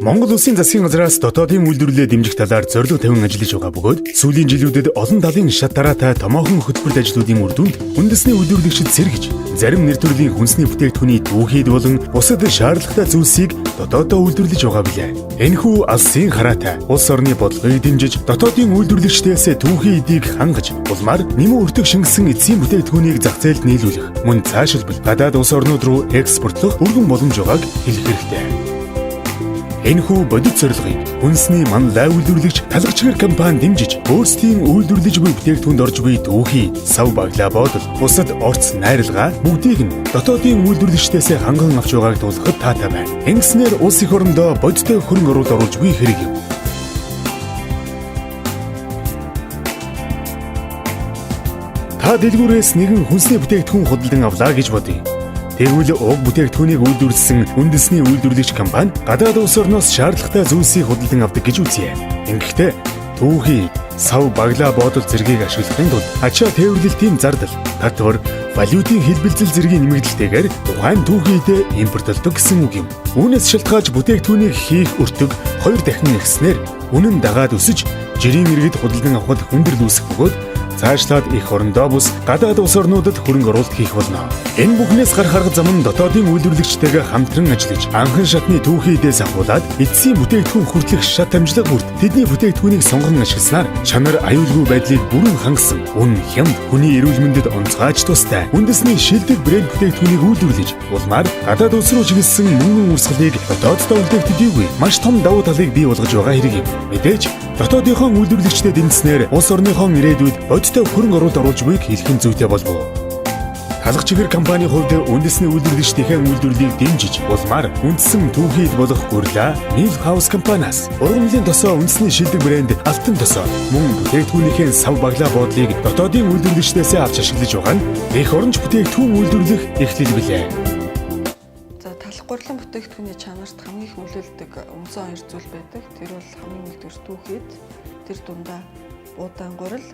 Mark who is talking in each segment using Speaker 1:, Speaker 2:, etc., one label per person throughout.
Speaker 1: Монгол Улсын засгийн газраас дотоодын үйлдвэрлэлээ дэмжих талаар зорилго тавин ажиллаж байгаа бөгөөд сүүлийн жилүүдэд олон талын шат дараатай томоохон хөтөлбөрт ажлуудын үр дүнд үндэсний үйлдвэрлэгчид сэргэж, зарим нэр төрлийн хүнсний бүтээгдэхүүний түүхийд болон бусад шаардлагатай зүйлсийг дотоодоо үйлдвэрлэж байгаа билээ. Энэхүү алсын хараатай улс орны бодлогыг дэмжиж, дотоодын үйлдвэрлэгчдээс түүхийн эдийг хангаж, улмаар нэмэн өртөг шингэсэн эцсийн бүтээгдэхүүнийг зах зээлд нийлүүлэх, мөн цаашилбал гадаад улс орнууд руу экспортлох өргөн боломж байгааг хэлэх хэрэгтэй. Энэхүү бодит зорилгыг хүнсний манлай үйлдвэрлэгч талхачгэр компани дэмжиж, өөрсдийн үйлдвэрлэж буй бүтээгдэхүүнд орж буй түүхий, сав баглаа бодол, бусад орц найралгаа бүгдийг нь дотоодын үйлдвэрлэгчдээс ханган авч байгааг тулахад таатай байна. Ингэснээр улс их орондоо бодиттой хөрөнгө оруулалт оруулж буй хэрэг юм. Та дэлгүүрээс нэгэн хүнсний бүтээгдэхүүн худалдан авлаа гэж бодъё. Тэгвэл уг бүтээгдэхүүнийг үйлдвэрлэсэн үндэсний үйлдвэрлэгч компани гадаад улс орноос шаардлагатай зүйлсийг худалдан авдаг гэж үзье. Ингэхдээ түүхий, сав баглаа бодол зэргийг ашиглахын тулд ачаа тээвэрлэлтийн зардал, татвар, валютын хэлбэлзэл зэргийн нэмэгдэлтэйгээр тухайн түүхийдээ импортлдог гэсэн үг юм. Үүнээс шалтгаалж бүтээгдэхүүнийг хийх өртөг 2 дахин ихснээр үнэн дагаад өсөж, жирийн иргэд худалдан авахд хүндрэл үүсэх бөгөөд цаашлаад их орондоо бус гадаад улс орнуудад хөрөнгө оруулалт хийх болно. Энэ бүхнээс гарах арга зам нь дотоодын үйлдвэрлэгчтэйгээ хамтран ажиллаж, анхан шатны түүхийдээс ахуулаад эцсийн бүтээгдэхүүн хүртэх шат амжилга бүрт тэдний бүтээгдэхүүнийг сонгон ашигласнаар чанар аюулгүй байдлыг бүрэн хангасан, үн хямд, хүний эрүүл мэндэд онцгойж тустай үндэсний шилдэг брэнд бүтээгдэхүүнийг үйлдвэрлэж, улмаар гадаад улс руу чиглэсэн мөнгөн урсгалыг дотооддоо үлдээгдэхүйгүй маш том давуу талыг бий болгож байгаа хэрэг юм. Мэдээж дотоодынхон үйлдвэрлэгчдэд дэмжснээр улс орныхон ирээдүйд бодиттой хөрөнгө оруулалт оруулж буйг хэлэх нь зүйтэй болов. Талхачгэр компанийн хувьд үндэсний үйлдвэрлэгчдийн үйлдвэрлэлийг дэмжиж, улмаар үндсэн түүхийд болох Гурла, Milk House компаниас ургамлын тосоо үндэсний шилдэг брэнд Алтан тосоо мөн бүтээгдэхүүнийхээ сав баглаа боодлыг дотоодын үйлдвэрлэгчдээс авч ашиглаж байгаа нь их оронч бүтээгдэхүүн үйлдвэрлэх эхлэл билээ.
Speaker 2: Талхгуурлан бүтээгдэхүүний чанарт хамгийн их нөлөөлдөг үндсэн 2 зүйл байдаг. Тэр бол хамгийн нэгдүгээр түүхийд, тэр дундаа буудаан гурил,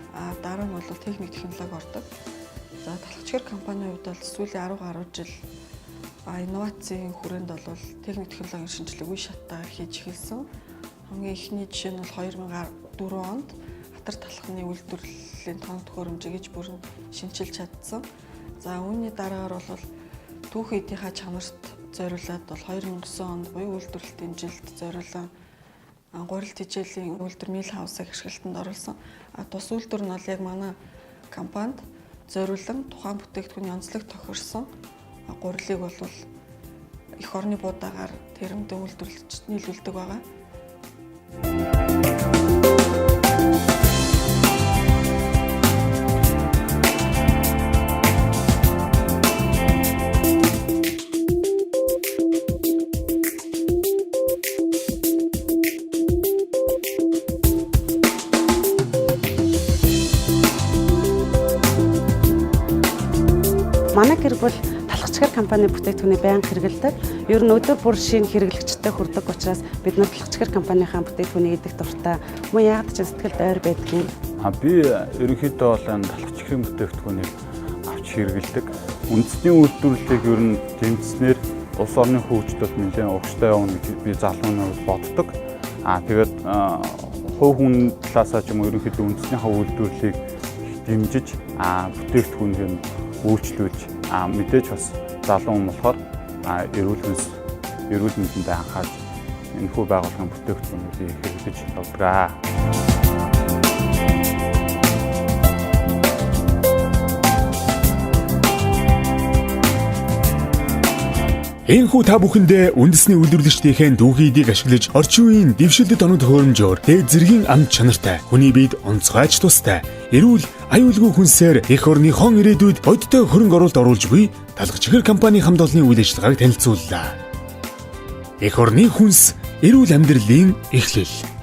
Speaker 2: дараа нь бол техник технологи ордог. За талхачгэр компанийн хувьд бол сүүлийн 10 гаруй жил инновацийн хүрээнд бол техник технологийн шинжилгээг үе шаттайгаар хийж эхэлсэн. Хамгийн ихний жишээ нь бол 2004 онд хатар талхны үйлдвэрлэлийн тоног төхөөрөмжийг гэж бүрэн шинжилж чадсан. За үүний дараагаар бол түүхийдийнхаа чанарт зориулаад бол 2009 онд буюу үйлдвэрлэлтийн жилд зориулсан гурил тижээлийн үйлдвэр Milk House-ыг ашиглалтанд оруулсан. Тус үйлдвэр нь бол яг манай компанид зориулан тухайн бүтээгдэхүүний онцлог тохирсон гурилыг бол эх орны буудаагаар тэрэмдэн үйлдвэрлэж нийлүүлдэг байгаа.
Speaker 3: Манай гэр бүл талхачгэр компани бүтээгдэхүүнийг байнга хэрэглэдэг. Ер нь өдөр бүр шинэ хэрэглэгчтэй хүрдэг учраас бид нар талхачгэр компанийнхаа бүтээгдэхүүнийг идэх дуртай. Мөн яагаад ч сэтгэлд ойр байдаг юм.
Speaker 4: Би ерөнхийдөө бол энэ талхачгэрийн бүтээгдэхүүнийг авч хэрэглэдэг. Үндэсний үйлдвэрлэлийг ер нь дэмжснээр улс орны хөгжөлд нэлээд урагштай явна гэж би залуунууд боддог. Тэгээд хувь хүн талаасаа ч юм уу ерөнхийдөө үндэснийхээ үйлдвэрлэлийг дэмжиж бүтээгдэхүүнийг үйлчлүүлж мэдээж бас залуу хүн болохоор эрүүл мэндэд анхаарч энэхүү байгууллагын бүтээгдэхүүнүүдийг хэрэглэж явдаг.
Speaker 1: Энэхүү та бүхэндээ үндэсний үйлдвэрлэгчдийн түүхийдийг ашиглаж орчин үеийн дэвшилтэт тоног төхөөрөмжөөр дээд зэргийн амт чанартай, хүний биед онцгойж тустай, эрүүл аюулгүй хүнсээр эх орныхон ирээдүйд бодиттой хөрөнгө оруулалт оруулж буй талхачгэр компанийн хамт олонны үйл ажиллагааг танилцууллаа. Эх орны хүнс эрүүл амьдралын эхлэл.